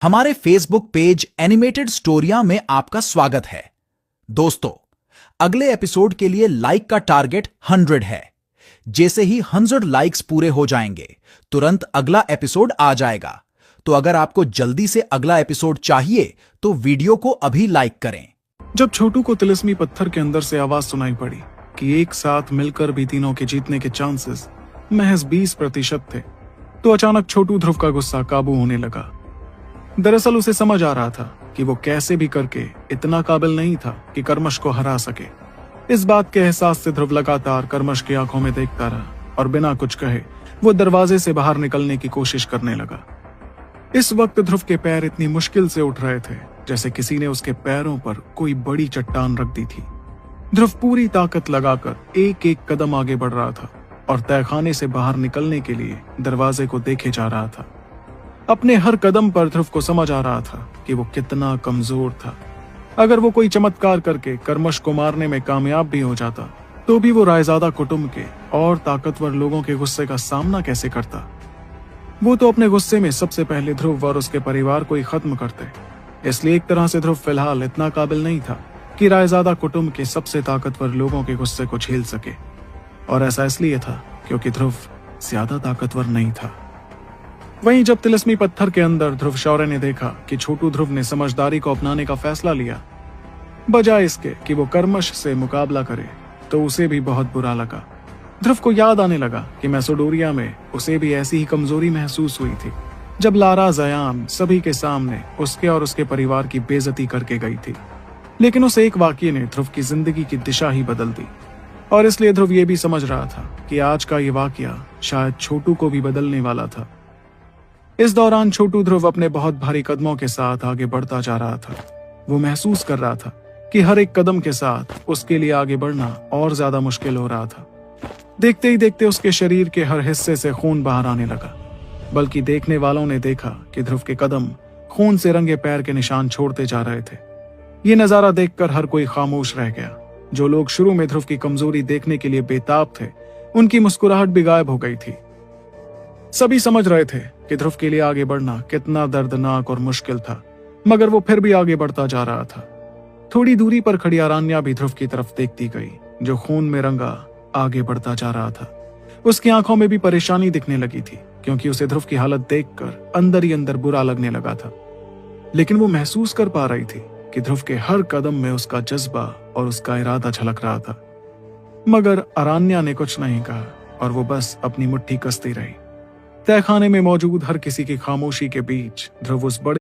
हमारे Facebook page animated स्टोरिया में आपका स्वागत है। दोस्तों, अगले एपिसोड के लिए लाइक का टारगेट 100 है। जैसे ही 100 लाइक्स पूरे हो जाएंगे, तुरंत अगला एपिसोड आ जाएगा। तो अगर आपको जल्दी से अगला एपिसोड चाहिए तो वीडियो को अभी लाइक करें। जब छोटू को तिलिस्मी पत्थर के अंदर से आवाज सुनाई पड़ी कि एक साथ मिलकर भी तीनों के जीतने के चांसेस महज 20% थे, तो अचानक छोटू ध्रुव का गुस्सा काबू होने लगा। दरअसल उसे समझ आ रहा था कि वो कैसे भी करके इतना काबिल नहीं था कि कर्मश को हरा सके। इस बात के एहसास से ध्रुव लगातार कर्मश की आंखों में देखता रहा और बिना कुछ कहे वो दरवाजे से बाहर निकलने की कोशिश करने लगा। इस वक्त ध्रुव के पैर इतनी मुश्किल से उठ रहे थे जैसे किसी ने उसके पैरों पर कोई बड़ी चट्टान रख दी थी। ध्रुव पूरी ताकत लगाकर एक एक कदम आगे बढ़ रहा था और तहखाने से बाहर निकलने के लिए दरवाजे को देखे जा रहा था। अपने हर कदम पर ध्रुव को समझ आ रहा था कि वो कितना कमजोर था। अगर वो कोई चमत्कार करके कर्मश को मारने में कामयाब भी हो जाता तो भी वो रायजादा कुटुंब के और ताकतवर लोगों के गुस्से का सामना कैसे करता। वो तो अपने गुस्से में सबसे पहले ध्रुव और उसके परिवार को ही खत्म करते। इसलिए एक तरह से ध्रुव फिलहाल इतना काबिल नहीं था कि रायजादा कुटुंब के सबसे ताकतवर लोगों के गुस्से को झेल सके। और ऐसा इसलिए था क्योंकि ध्रुव ज्यादा ताकतवर नहीं था। वहीं जब तिलिस्मी पत्थर के अंदर ध्रुव शौर्य ने देखा कि छोटू ध्रुव ने समझदारी को अपनाने का फैसला लिया बजाय इसके कि वो कर्मश से मुकाबला करे, तो उसे भी बहुत बुरा लगा। ध्रुव को याद आने लगा कि मैसोडोरिया में उसे भी ऐसी ही कमजोरी महसूस हुई थी जब लारा जयान सभी के सामने उसके और उसके परिवार की बेइज्जती करके गई थी। लेकिन उस एक वाकये ने ध्रुव की जिंदगी की दिशा ही बदल दी और इसलिए ध्रुव ये भी समझ रहा था कि आज का ये वाकया शायद छोटू को भी बदलने वाला था। इस दौरान छोटू ध्रुव अपने बहुत भारी कदमों के साथ आगे बढ़ता जा रहा था। वो महसूस कर रहा था कि हर एक कदम के साथ उसके लिए आगे बढ़ना और ज्यादा मुश्किल हो रहा था। देखते ही देखते उसके शरीर के हर हिस्से से खून बाहर आने लगा, बल्कि देखने वालों ने देखा कि ध्रुव के कदम खून से रंगे पैर के निशान छोड़ते जा रहे थे। ये नजारा देखकर हर कोई खामोश रह गया। जो लोग शुरू में ध्रुव की कमजोरी देखने के लिए बेताब थे, उनकी मुस्कुराहट भी गायब हो गई थी। सभी समझ रहे थे कि ध्रुव के लिए आगे बढ़ना कितना दर्दनाक और मुश्किल था, मगर वो फिर भी आगे बढ़ता जा रहा था। थोड़ी दूरी पर खड़ी आरान्या भी ध्रुव की तरफ देखती गई, जो खून में रंगा आगे बढ़ता जा रहा था। उसकी आंखों में भी परेशानी दिखने लगी थी, क्योंकि उसे ध्रुव की हालत देखकर अंदर ही अंदर बुरा लगने लगा था। लेकिन वो महसूस कर पा रही थी कि ध्रुव के हर कदम में उसका जज्बा और उसका इरादा झलक रहा था। मगर आरान्या ने कुछ नहीं कहा और वो बस अपनी मुट्ठी कसती रही। तहखाने में मौजूद हर किसी की खामोशी के बीच ध्रुव उस बड़े